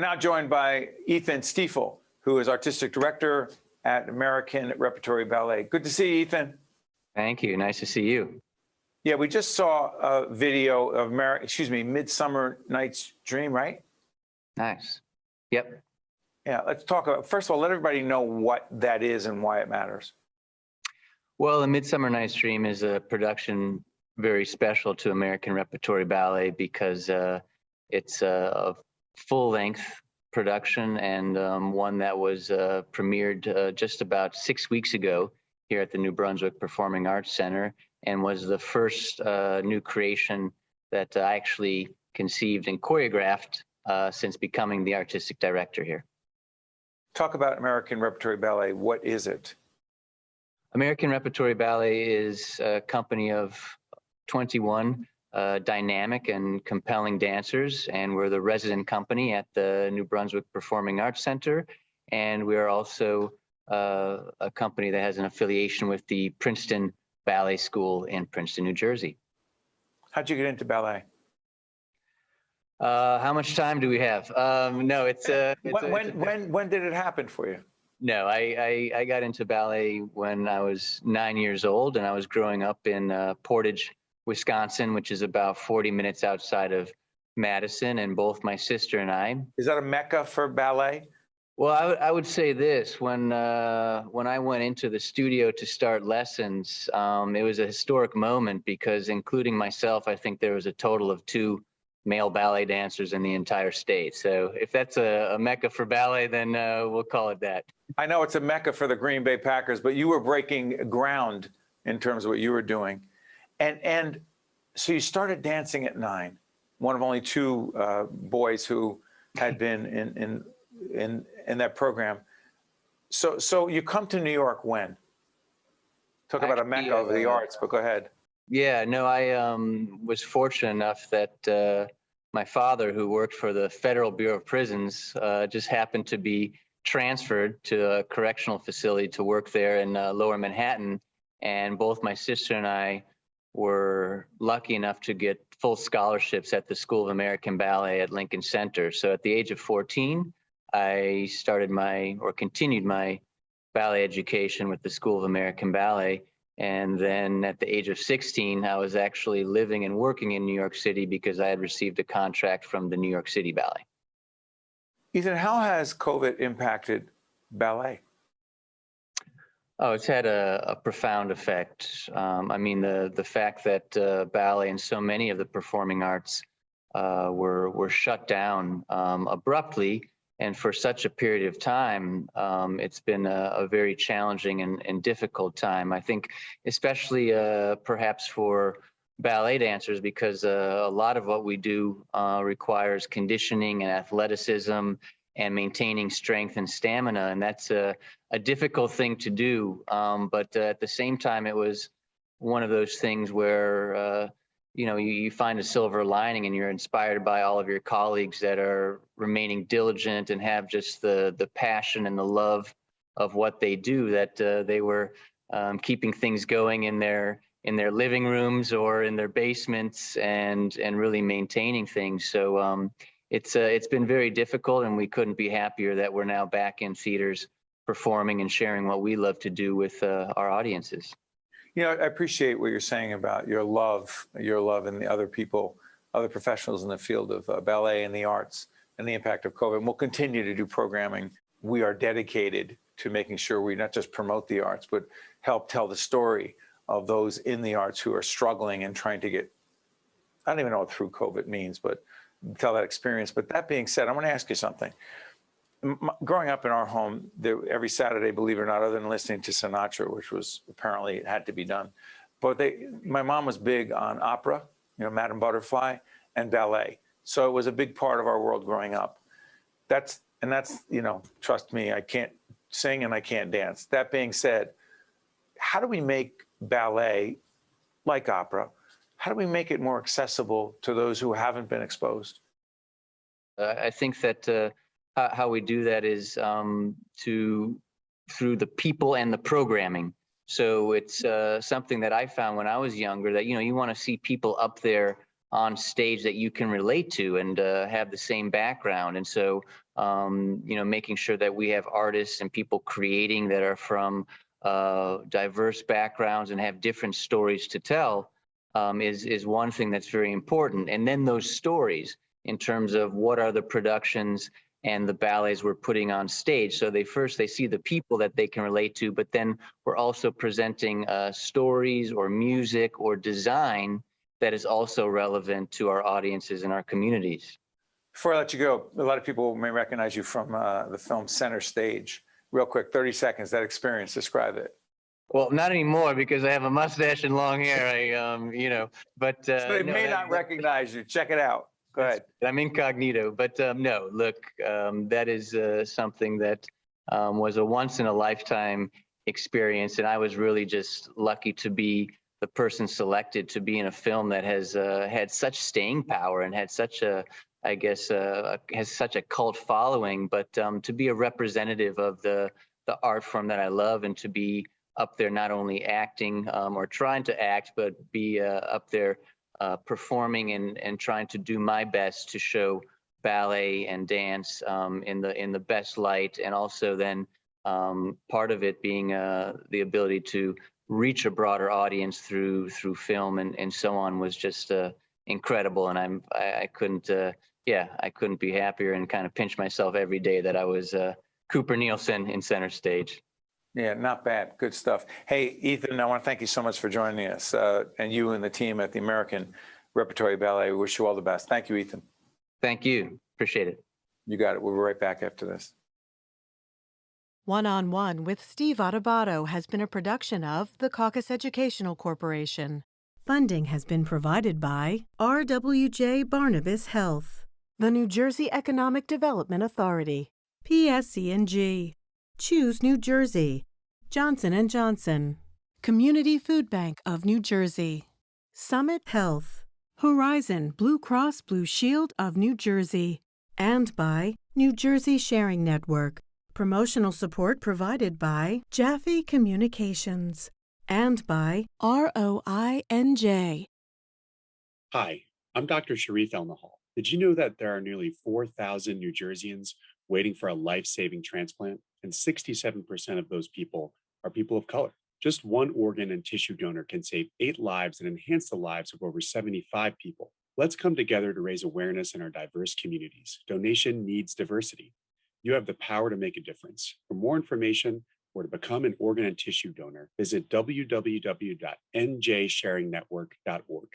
We're now joined by Ethan Stiefel, who is Artistic Director at American Repertory Ballet. Good to see you, Ethan. Thank you. Nice to see you. Yeah, we just saw a video of Midsummer Night's Dream, right? Nice. Yep. Yeah, let's talk about, first of all, let everybody know what that is and why it matters. Well, A Midsummer Night's Dream is a production very special to American Repertory Ballet because it's a full-length production and one that was premiered just about 6 weeks ago here at the New Brunswick Performing Arts Center, and was the first new creation that I actually conceived and choreographed since becoming the artistic director here. Talk about American Repertory Ballet. What is it? American Repertory Ballet is a company of 21 dynamic and compelling dancers, and we're the resident company at the New Brunswick Performing Arts Center, and we are also a company that has an affiliation with the Princeton Ballet School in Princeton, New Jersey. How'd you get into ballet? How much time do we have? No, when did it happen for you? No, I got into ballet when I was 9 years old, and I was growing up in Portage, Wisconsin, which is about 40 minutes outside of Madison, and both my sister and I. Is that a mecca for ballet? Well, I would say this, when I went into the studio to start lessons, it was a historic moment because, including myself, I think there was a total of 2 male ballet dancers in the entire state. So if that's a mecca for ballet, then we'll call it that. I know it's a mecca for the Green Bay Packers, but you were breaking ground in terms of what you were doing. And so you started dancing at 9, one of only 2 boys who had been in that program. So you come to New York when? Talk about a mecca of the arts, but go ahead. Yeah, no, I was fortunate enough that my father, who worked for the Federal Bureau of Prisons, just happened to be transferred to a correctional facility to work there in Lower Manhattan. And both my sister and I were lucky enough to get full scholarships at the School of American Ballet at Lincoln Center. So at the age of 14, I continued my ballet education with the School of American Ballet. And then at the age of 16, I was actually living and working in New York City because I had received a contract from the New York City Ballet. Ethan, how has COVID impacted ballet? Oh, it's had a profound effect. I mean, the fact that ballet and so many of the performing arts were shut down abruptly and for such a period of time, it's been a very challenging and difficult time. I think especially perhaps for ballet dancers, because a lot of what we do requires conditioning and athleticism and maintaining strength and stamina, and that's a difficult thing to do. But at the same time, it was one of those things where you find a silver lining and you're inspired by all of your colleagues that are remaining diligent and have just the passion and the love of what they do, that they were keeping things going in their living rooms or in their basements and really maintaining things. So it's been very difficult, and we couldn't be happier that we're now back in theaters performing and sharing what we love to do with our audiences. You know, I appreciate what you're saying about your love and the other people, other professionals in the field of ballet and the arts and the impact of COVID. And we'll continue to do programming. We are dedicated to making sure we not just promote the arts, but help tell the story of those in the arts who are struggling and trying to get, I don't even know what through COVID means, but tell that experience. But that being said, I want to ask you something. Growing up in our home, every Saturday, believe it or not, other than listening to Sinatra, which was apparently it had to be done, but my mom was big on opera, Madame Butterfly, and ballet. So it was a big part of our world growing up. That's trust me, I can't sing and I can't dance. That being said, how do we make ballet, like opera, how do we make it more accessible to those who haven't been exposed? I think that how we do that is through the people and the programming. So it's something that I found when I was younger, that you want to see people up there on stage that you can relate to and have the same background. And so making sure that we have artists and people creating that are from diverse backgrounds and have different stories to tell is one thing that's very important. And then those stories in terms of what are the productions and the ballets we're putting on stage. So they see the people that they can relate to, but then we're also presenting stories or music or design that is also relevant to our audiences and our communities. Before I let you go, a lot of people may recognize you from the film Center Stage. Real quick, 30 seconds, that experience, describe it. Well, not anymore because I have a mustache and long hair. But So they no, may not recognize you. Check it out. Go ahead. I'm incognito, but no, look, that is something that was a once in a lifetime experience. And I was really just lucky to be the person selected to be in a film that has had such staying power and had such has such a cult following, but to be a representative of the art form that I love and to be up there not only acting or trying to act, but be up there performing and trying to do my best to show ballet and dance in the best light, and also then part of it being the ability to reach a broader audience through film and so on was just incredible. And I couldn't be happier and kind of pinch myself every day that I was Cooper Nielsen in Center Stage. Yeah, not bad. Good stuff. Hey, Ethan, I want to thank you so much for joining us, and you and the team at the American Repertory Ballet. We wish you all the best. Thank you, Ethan. Thank you. Appreciate it. You got it. We'll be right back after this. One-on-One with Steve Adubato has been a production of the Caucus Educational Corporation. Funding has been provided by RWJ Barnabas Health, the New Jersey Economic Development Authority, PSC&G, Choose New Jersey, Johnson & Johnson, Community Food Bank of New Jersey, Summit Health, Horizon Blue Cross Blue Shield of New Jersey, and by New Jersey Sharing Network. Promotional support provided by Jaffe Communications and by ROINJ. Hi, I'm Dr. Sharif Elnahal. Did you know that there are nearly 4,000 New Jerseyans waiting for a life-saving transplant? And 67% of those people are people of color. Just one organ and tissue donor can save 8 lives and enhance the lives of over 75 people. Let's come together to raise awareness in our diverse communities. Donation needs diversity. You have the power to make a difference. For more information or to become an organ and tissue donor, visit www.njsharingnetwork.org.